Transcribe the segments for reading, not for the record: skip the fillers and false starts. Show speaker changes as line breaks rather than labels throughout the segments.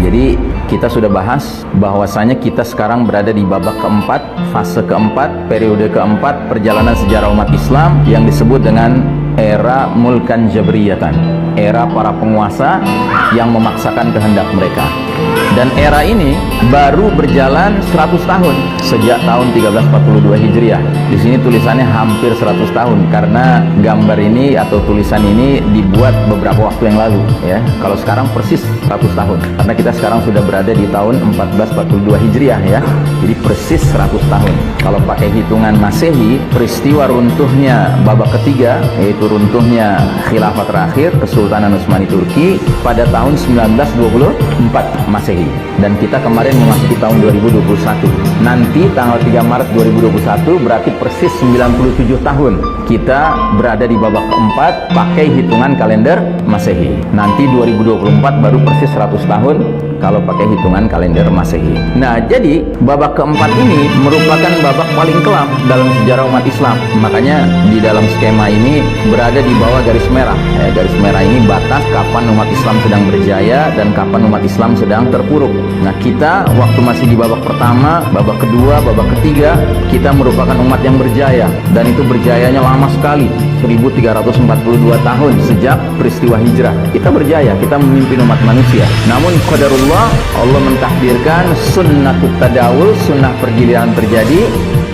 Jadi kita sudah bahas bahwasanya kita sekarang berada di babak keempat, fase keempat, periode keempat perjalanan sejarah umat Islam yang disebut dengan era mulkan jabriyatan, era para penguasa yang memaksakan kehendak mereka. Dan era ini baru berjalan 100 tahun sejak tahun 1342 Hijriah. Di sini tulisannya hampir 100 tahun karena gambar ini atau tulisan ini dibuat beberapa waktu yang lalu ya. Kalau sekarang persis 100 tahun karena kita sekarang sudah berada di tahun 1442 Hijriah ya. Jadi persis 100 tahun. Kalau pakai hitungan Masehi, peristiwa runtuhnya babak ketiga yaitu runtuhnya khilafah terakhir Kesultanan Utsmani Turki pada tahun 1924 Masehi. Dan kita kemarin memasuki tahun 2021. Nanti tanggal 3 Maret 2021 berarti persis 97 tahun kita berada di babak keempat pakai hitungan kalender Masehi. Nanti 2024 baru persis 100 tahun kalau pakai hitungan kalender Masehi. Nah, jadi babak keempat ini merupakan babak paling kelam dalam sejarah umat Islam. Makanya di dalam skema ini berada di bawah garis merah. Garis merah ini batas kapan umat Islam sedang berjaya dan kapan umat Islam sedang terpuruk. Nah, kita waktu masih di babak pertama, babak kedua, babak ketiga, kita merupakan umat yang berjaya dan itu berjayanya lama sekali, 1342 tahun sejak peristiwa hijrah. Kita berjaya, kita memimpin umat manusia. Namun qadarullah, Allah mentakdirkan sunnatut tadawul, sunnah pergiliran terjadi.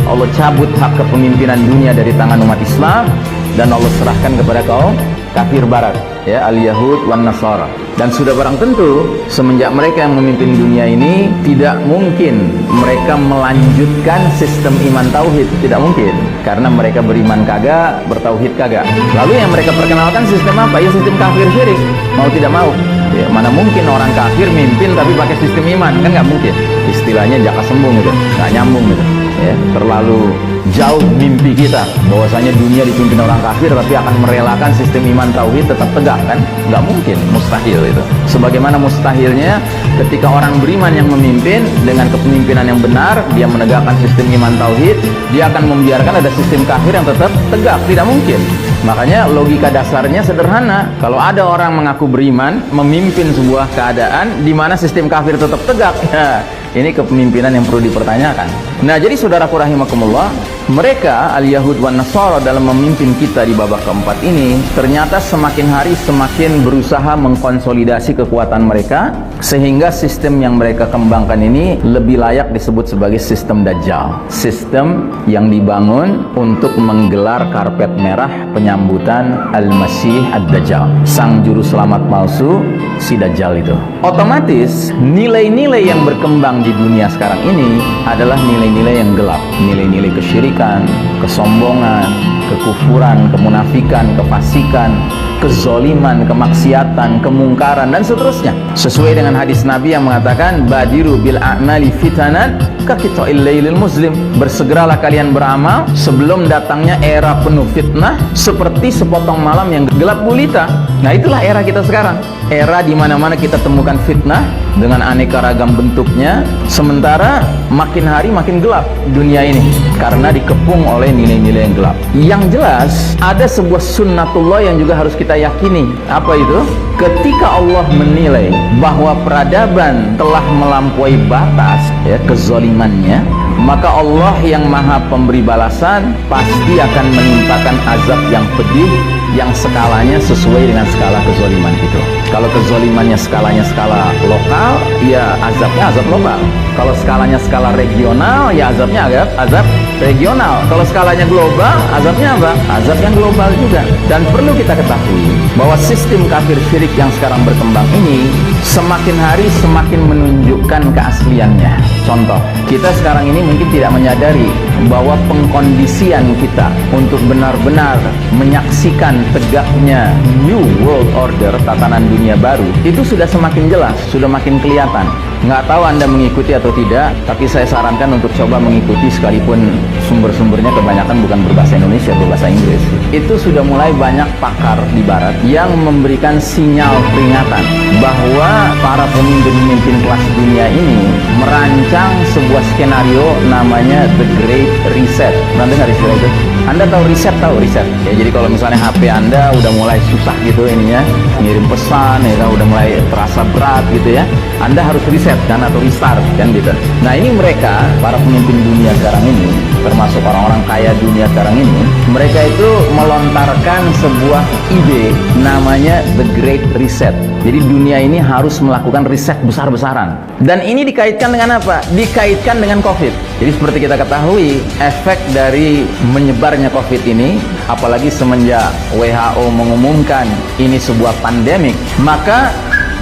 Allah cabut hak kepemimpinan dunia dari tangan umat Islam dan Allah serahkan kepada kaum kafir barat ya, al-Yahud wan Nasara. Dan sudah barang tentu semenjak mereka yang memimpin dunia ini tidak mungkin mereka melanjutkan sistem iman tauhid, tidak mungkin karena mereka beriman kagak, bertauhid kagak. Lalu yang mereka perkenalkan sistem apa? Ya sistem kafir syirik, mau tidak mau ya, mana mungkin orang kafir mimpin tapi pakai sistem iman, kan nggak mungkin. Istilahnya jaka sembung gitu, nggak nyambung gitu ya. Terlalu jauh mimpi kita bahwasanya dunia dipimpin orang kafir tapi akan merelakan sistem iman tauhid tetap tegak, kan nggak mungkin, mustahil itu. Sebagaimana mustahilnya ketika orang beriman yang memimpin dengan kepemimpinan yang benar, dia menegakkan sistem iman tauhid, dia akan membiarkan ada sistem kafir yang tetap tegak, tidak mungkin. Makanya logika dasarnya sederhana, kalau ada orang mengaku beriman memimpin sebuah keadaan di mana sistem kafir tetap tegak ya, ini kepemimpinan yang perlu dipertanyakan. Nah, jadi saudaraku rahimakumullah, mereka al-Yahud wan Nasara dalam memimpin kita di babak keempat ini ternyata semakin hari semakin berusaha mengkonsolidasi kekuatan mereka sehingga sistem yang mereka kembangkan ini lebih layak disebut sebagai sistem Dajjal. Sistem yang dibangun untuk menggelar karpet merah penyambutan Al-Masih Ad-Dajjal, sang juru selamat palsu si Dajjal itu. Otomatis nilai-nilai yang berkembang di dunia sekarang ini adalah nilai-nilai yang gelap, nilai-nilai kesyirikan, kesombongan, kekufuran, kemunafikan, kefasikan, kezoliman, kemaksiatan, kemungkaran dan seterusnya. Sesuai dengan hadis Nabi yang mengatakan badiru bil a'mali fitanan kaqita'il lailil muslim. Bersegeralah kalian beramal sebelum datangnya era penuh fitnah seperti sepotong malam yang gelap gulita. Nah, itulah era kita sekarang. Era di mana-mana kita temukan fitnah dengan aneka ragam bentuknya, sementara makin hari makin gelap dunia ini karena dikepung oleh nilai-nilai yang gelap. Yang jelas ada sebuah sunnatullah yang juga harus kita yakini. Apa itu? Ketika Allah menilai bahwa peradaban telah melampaui batas ya, kezalimannya, maka Allah yang maha pemberi balasan pasti akan menimpakan azab yang pedih yang skalanya sesuai dengan skala kezaliman itu. Kalau kezalimannya skalanya skala lokal, ya azabnya azab lokal. Kalau skalanya skala regional, ya azabnya azab regional. Kalau skalanya global, azabnya apa? Azab yang global juga. Dan perlu kita ketahui bahwa sistem kafir syirik yang sekarang berkembang ini semakin hari semakin menunjukkan keasliannya. Contoh, kita sekarang ini mungkin tidak menyadari bahwa pengkondisian kita untuk benar-benar menyaksikan tegaknya New World Order, tatanan dunia baru, itu sudah semakin jelas, sudah makin kelihatan. Nggak tahu Anda mengikuti atau tidak, tapi saya sarankan untuk coba mengikuti sekalipun sumber-sumbernya kebanyakan bukan berbahasa Indonesia, berbahasa Inggris. Itu sudah mulai banyak pakar di Barat yang memberikan sinyal peringatan bahwa para pemimpin-pemimpin kelas dunia ini merancang sebuah skenario namanya The Great Reset. Pernah dengar istilah itu? Anda tahu riset? Tahu riset? Ya, jadi kalau misalnya HP Anda udah mulai susah gitu ininya, ngirim pesan, ya kan, udah mulai terasa berat gitu ya, Anda harus reset kan, atau restart kan gitu. Nah ini mereka, para pemimpin dunia sekarang ini, termasuk orang-orang kaya dunia sekarang ini, mereka itu melontarkan sebuah ide namanya The Great Reset. Jadi dunia ini harus melakukan riset besar-besaran. Dan ini dikaitkan dengan apa? Dikaitkan dengan COVID. Jadi seperti kita ketahui, efek dari menyebarnya COVID ini, apalagi semenjak WHO mengumumkan ini sebuah pandemik, maka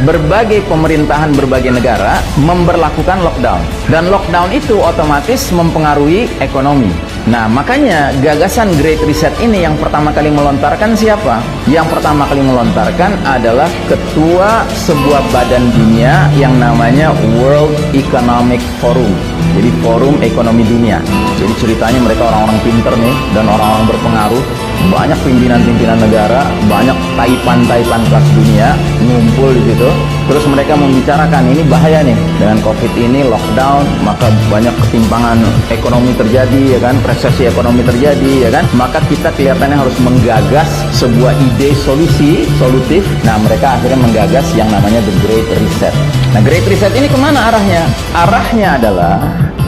berbagai pemerintahan berbagai negara memberlakukan lockdown, dan lockdown itu otomatis mempengaruhi ekonomi. Nah makanya gagasan Great Reset ini yang pertama kali melontarkan siapa? Yang pertama kali melontarkan adalah ketua sebuah badan dunia yang namanya World Economic Forum. Jadi forum ekonomi dunia. Jadi ceritanya mereka orang-orang pinter nih, dan orang-orang berpengaruh, banyak pimpinan-pimpinan negara, banyak taipan-taipan kelas dunia ngumpul di situ. Terus mereka membicarakan ini bahaya nih, dengan COVID ini lockdown, maka banyak ketimpangan ekonomi terjadi, ya kan, resesi ekonomi terjadi, ya kan. Maka kita kelihatannya harus menggagas sebuah ide solutif. Nah mereka akhirnya menggagas yang namanya The Great Reset. Nah Great Reset ini kemana arahnya? Arahnya adalah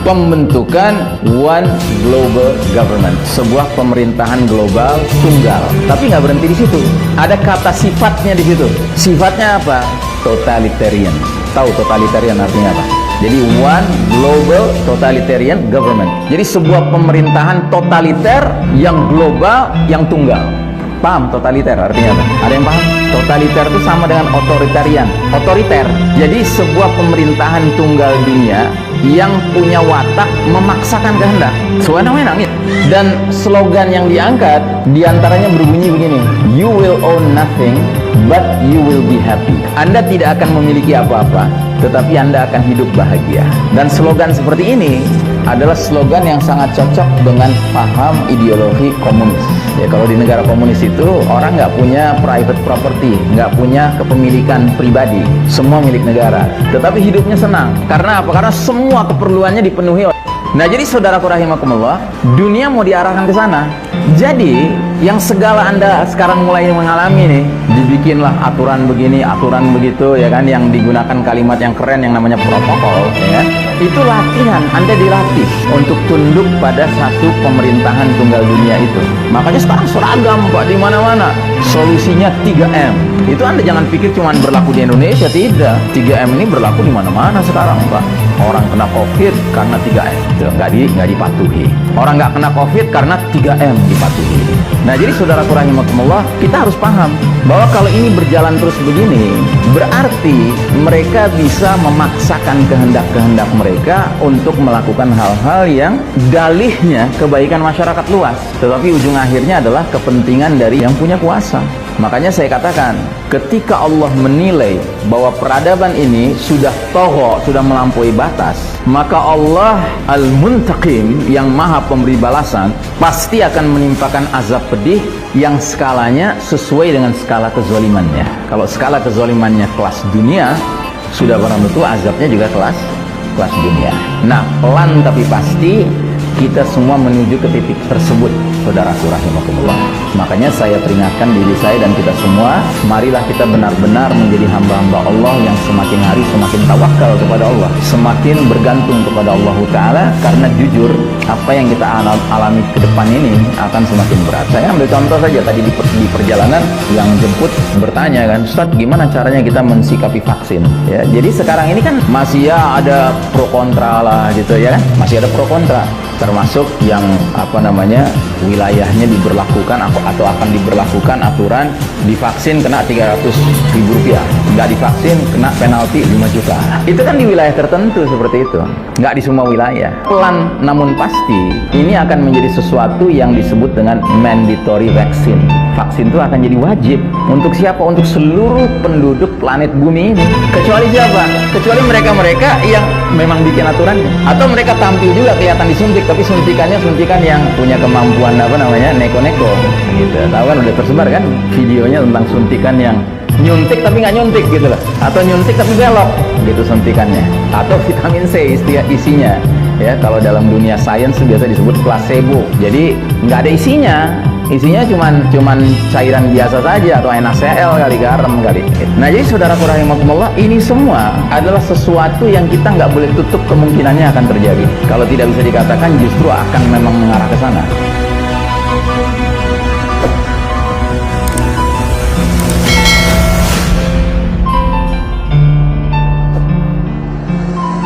pembentukan One Global Government, sebuah pemerintahan global tunggal. Tapi nggak berhenti di situ. Ada kata sifatnya di situ. Sifatnya apa? Totalitarian. Tahu totalitarian artinya apa? Jadi One Global Totalitarian Government. Jadi sebuah pemerintahan totaliter yang global, yang tunggal. Paham totaliter artinya apa? Ada yang paham? Totaliter itu sama dengan otoritarian. Otoriter. Jadi sebuah pemerintahan tunggal dunia yang punya watak memaksakan kehendak. Sewenang-wenang. Dan slogan yang diangkat diantaranya berbunyi begini: You will own nothing, but you will be happy. Anda tidak akan memiliki apa-apa, tetapi Anda akan hidup bahagia. Dan slogan seperti ini adalah slogan yang sangat cocok dengan paham ideologi komunis. Ya, kalau di negara komunis itu orang nggak punya private property, nggak punya kepemilikan pribadi, semua milik negara. Tetapi hidupnya senang. Karena apa? Karena semua keperluannya dipenuhi. Nah, jadi saudaraku rahimakumullah, dunia mau diarahkan ke sana. Jadi, yang segala Anda sekarang mulai mengalami nih, dibikinlah aturan begini, aturan begitu, ya kan, yang digunakan kalimat yang keren yang namanya protokol, ya kan. Itu latihan, Anda dilatih untuk tunduk pada satu pemerintahan tunggal dunia itu. Makanya sekarang seragam, Pak, di mana-mana. Solusinya 3M. Itu Anda jangan pikir cuma berlaku di Indonesia, tidak. 3M ini berlaku di mana-mana sekarang, Pak. Orang kena COVID karena 3M, nggak dipatuhi. Orang nggak kena COVID karena 3M dipatuhi. Nah, jadi saudaraku rahimakumullah, kita harus paham bahwa kalau ini berjalan terus begini, berarti mereka bisa memaksakan kehendak-kehendak mereka untuk melakukan hal-hal yang dalihnya kebaikan masyarakat luas, tetapi ujung akhirnya adalah kepentingan dari yang punya kuasa. Makanya saya katakan, ketika Allah menilai bahwa peradaban ini sudah togho, sudah melampaui batas, maka Allah Al-Muntaqim yang maha pemberi balasan pasti akan menimpakan azab pedih yang skalanya sesuai dengan skala kezalimannya. Kalau skala kezalimannya kelas dunia, sudah barang tentu azabnya juga kelas dunia. Nah, pelan tapi pasti kita semua menuju ke titik tersebut, saudaraku rahimakumullah. Makanya saya peringatkan diri saya dan kita semua, marilah kita benar-benar menjadi hamba-hamba Allah yang semakin hari semakin tawakal kepada Allah, semakin bergantung kepada Allah Ta'ala, karena jujur apa yang kita alami ke depan ini akan semakin berat. Saya ambil contoh saja tadi di perjalanan, yang jemput bertanya kan, Ustadz, gimana caranya kita mensikapi vaksin? Ya, jadi sekarang ini kan masih ya ada pro kontra lah gitu ya kan, masih ada pro kontra, termasuk yang wilayahnya diberlakukan atau akan diberlakukan aturan divaksin kena Rp300.000, nggak divaksin kena penalti 5 juta. Itu kan di wilayah tertentu seperti itu, nggak di semua wilayah. Pelan namun pasti ini akan menjadi sesuatu yang disebut dengan mandatory vaccine. vaksin itu akan jadi wajib. Untuk siapa? Untuk seluruh penduduk planet bumi ini. Kecuali siapa? Kecuali mereka-mereka yang memang bikin aturan, atau mereka tampil juga kelihatan disuntik, tapi suntikannya suntikan yang punya kemampuan neko-neko gitu. Tahu kan, udah tersebar kan videonya tentang suntikan yang nyuntik tapi nggak nyuntik gitu loh, atau nyuntik tapi belok gitu suntikannya, atau vitamin C isinya ya. Kalau dalam dunia sains biasa disebut placebo, jadi nggak ada isinya cuman cairan biasa saja, atau NaCl kali, garam kali. Nah, jadi saudaraku rahimakumullah, ini semua adalah sesuatu yang kita nggak boleh tutup kemungkinannya akan terjadi. Kalau tidak bisa dikatakan, justru akan memang mengarah ke sana.